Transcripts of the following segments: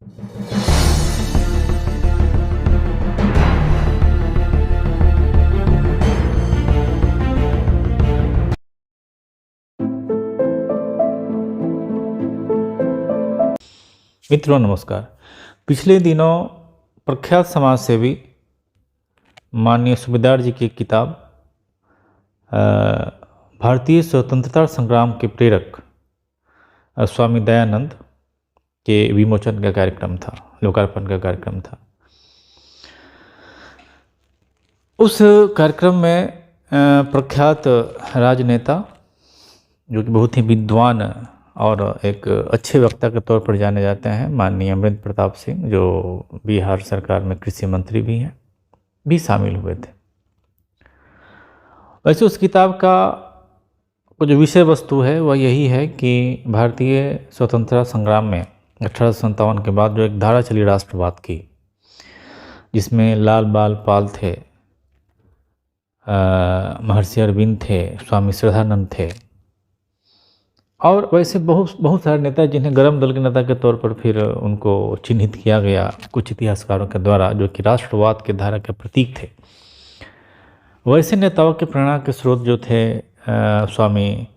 मित्रों नमस्कार। पिछले दिनों प्रख्यात समाज सेवी माननीय सूबेदार जी की किताब भारतीय स्वतंत्रता संग्राम के प्रेरक स्वामी दयानंद के विमोचन का कार्यक्रम था, लोकार्पण का कार्यक्रम था। उस कार्यक्रम में प्रख्यात राजनेता जो कि बहुत ही विद्वान और एक अच्छे वक्ता के तौर पर जाने जाते हैं, माननीय अमरेंद्र प्रताप सिंह, जो बिहार सरकार में कृषि मंत्री भी हैं, भी शामिल हुए थे। वैसे उस किताब का जो विषय वस्तु है वह यही है कि भारतीय स्वतंत्रता संग्राम में 1857 के बाद जो एक धारा चली राष्ट्रवाद की, जिसमें लाल बाल पाल थे, महर्षि अरविंद थे, स्वामी श्रद्धानंद थे और वैसे बहुत सारे नेता जिन्हें गरम दल के नेता के तौर पर फिर उनको चिन्हित किया गया कुछ इतिहासकारों के द्वारा, जो कि राष्ट्रवाद के धारा के प्रतीक थे। वैसे नेताओं के प्रेरणा के स्रोत जो थे स्वामी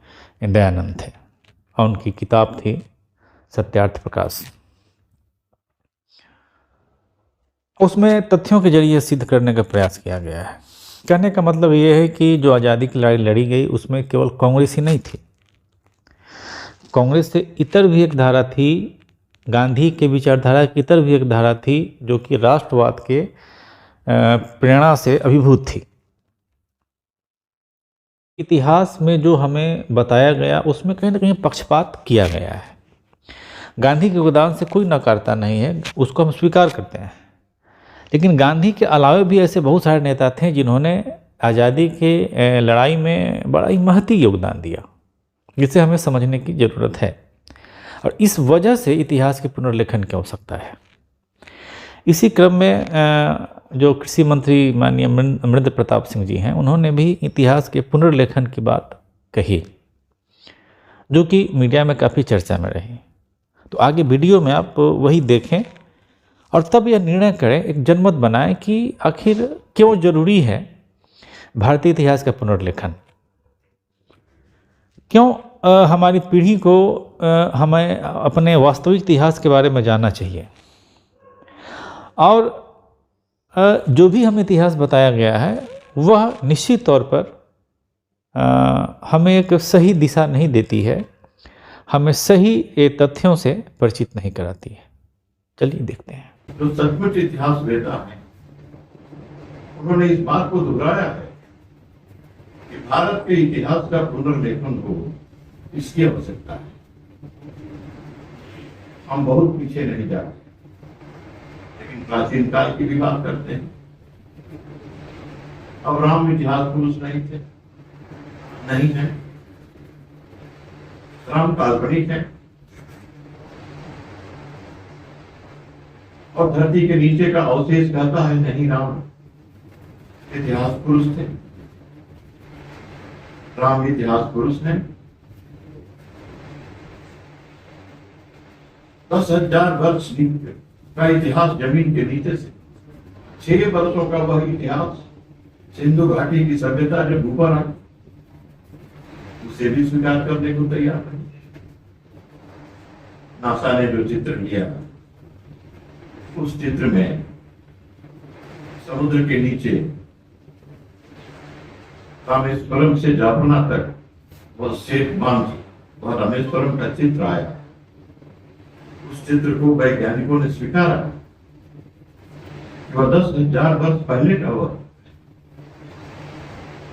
दयानंद थे और उनकी किताब थी सत्यार्थ प्रकाश। उसमें तथ्यों के जरिए सिद्ध करने का प्रयास किया गया है। कहने का मतलब ये है कि जो आज़ादी की लड़ाई लड़ी गई उसमें केवल कांग्रेस ही नहीं थी, कांग्रेस से इतर भी एक धारा थी, गांधी के विचारधारा की इतर भी एक धारा थी जो कि राष्ट्रवाद के प्रेरणा से अभिभूत थी। इतिहास में जो हमें बताया गया उसमें कहीं ना कहीं पक्षपात किया गया है। गांधी के योगदान से कोई नकारता नहीं है, उसको हम स्वीकार करते हैं, लेकिन गांधी के अलावा भी ऐसे बहुत सारे नेता थे जिन्होंने आज़ादी के लड़ाई में बड़ा ही महती योगदान दिया, जिसे हमें समझने की ज़रूरत है। और इस वजह से इतिहास के पुनर्लेखन की आवश्यकता है। इसी क्रम में जो कृषि मंत्री माननीय अमरेंद्र प्रताप सिंह जी हैं, उन्होंने भी इतिहास के पुनर्लेखन की बात कही, जो कि मीडिया में काफ़ी चर्चा में रही। तो आगे वीडियो में आप वही देखें और तब यह निर्णय करें, एक जनमत बनाएं कि आखिर क्यों जरूरी है भारतीय इतिहास का पुनर्लेखन, क्यों हमारी पीढ़ी को हमें अपने वास्तविक इतिहास के बारे में जानना चाहिए। और जो भी हमें इतिहास बताया गया है वह निश्चित तौर पर हमें एक सही दिशा नहीं देती है, हमें सही तथ्यों से परिचित नहीं कराती है। चलिए देखते हैं। जो सचमुच इतिहास वेता है उन्होंने इस बात को दोहराया है कि भारत के इतिहास का पुनर्लेखन हो, इसकी आवश्यकता है। हम बहुत पीछे नहीं जा रहे, लेकिन प्राचीन काल की भी बात करते हैं। अब्राहम इतिहास पुरुष नहीं थे, नहीं है। राम काल्पनिक है और धरती के नीचे का अवशेष कहता है नहीं, राम इतिहास पुरुष थे। राम इतिहास पुरुष हैं। 10,000 वर्ष का इतिहास जमीन के नीचे से, 6 वर्षों का वह इतिहास सिंधु घाटी की सभ्यता जब ऊपर आई, उसे भी स्वीकार करने को तैयार है। नासा ने जो चित्र लिया, उस चित्र में समुद्र के नीचे रामेश्वरम से जाफना तक वह सेठ बांध, वह रामेश्वरम का चित्र आया। उस चित्र को वैज्ञानिकों ने स्वीकारा, वह 10,000 वर्ष पहले का हुआ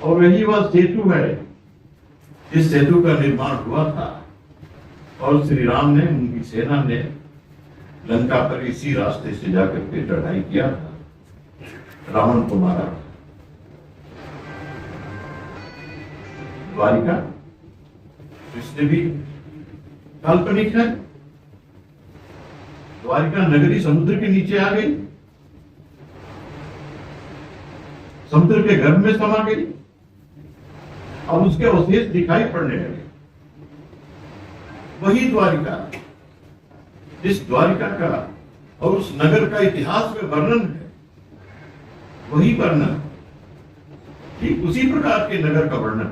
और यही वह सेतु है जिस सेतु का निर्माण हुआ था और श्री राम ने, उनकी सेना ने लंका पर इसी रास्ते से जाकर के चढ़ाई किया था, रावण को मारा था। द्वारिका इसने भी काल्पनिक है। द्वारिका नगरी समुद्र के नीचे आ गई, समुद्र के गर्भ में समा गई और उसके अवशेष दिखाई पड़ने लगे। वही द्वारिका, जिस द्वारिका का और उस नगर का इतिहास में वर्णन है, वही वर्णन, ठीक उसी प्रकार के नगर का वर्णन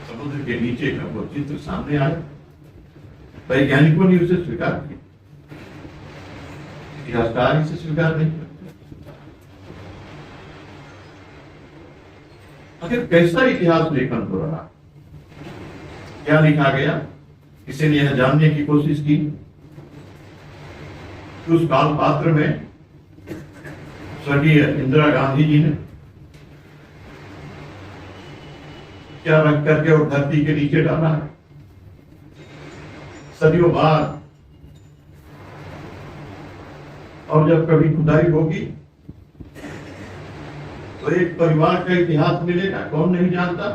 समुद्र के नीचे का वो चित्र सामने आया। वैज्ञानिकों ने उसे स्वीकार किया, इतिहासकार इसे स्वीकार नहीं करते। आखिर कैसा इतिहास लेखन हो रहा, क्या लिखा गया, किसी ने यह जानने की कोशिश की कि उस काल पात्र में स्वर्गीय इंदिरा गांधी जी ने क्या रख करके और धरती के नीचे डाला है। सदियों बाद और जब कभी खुदाई होगी तो एक परिवार का इतिहास मिलेगा, कौन नहीं जानता।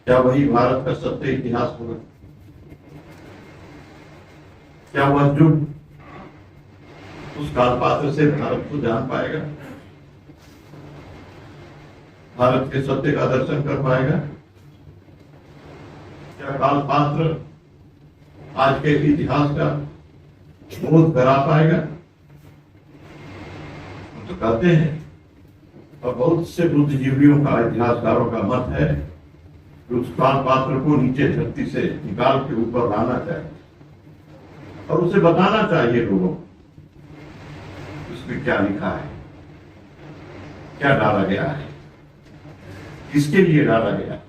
क्या वही भारत का सत्य इतिहास होगा? क्या वह युग उस काल पात्र से भारत को जान पाएगा, भारत के सत्य का दर्शन कर पाएगा? क्या काल पात्र आज के इतिहास का बोध करा पाएगा? हम तो कहते हैं, और बहुत से बुद्धिजीवियों का, इतिहासकारों का मत है कि उस काल पात्र को नीचे धरती से निकाल के ऊपर लाना चाहिए और उसे बताना चाहिए लोगों को उसमें क्या लिखा है, क्या डाला गया है, किसके लिए डाला गया है।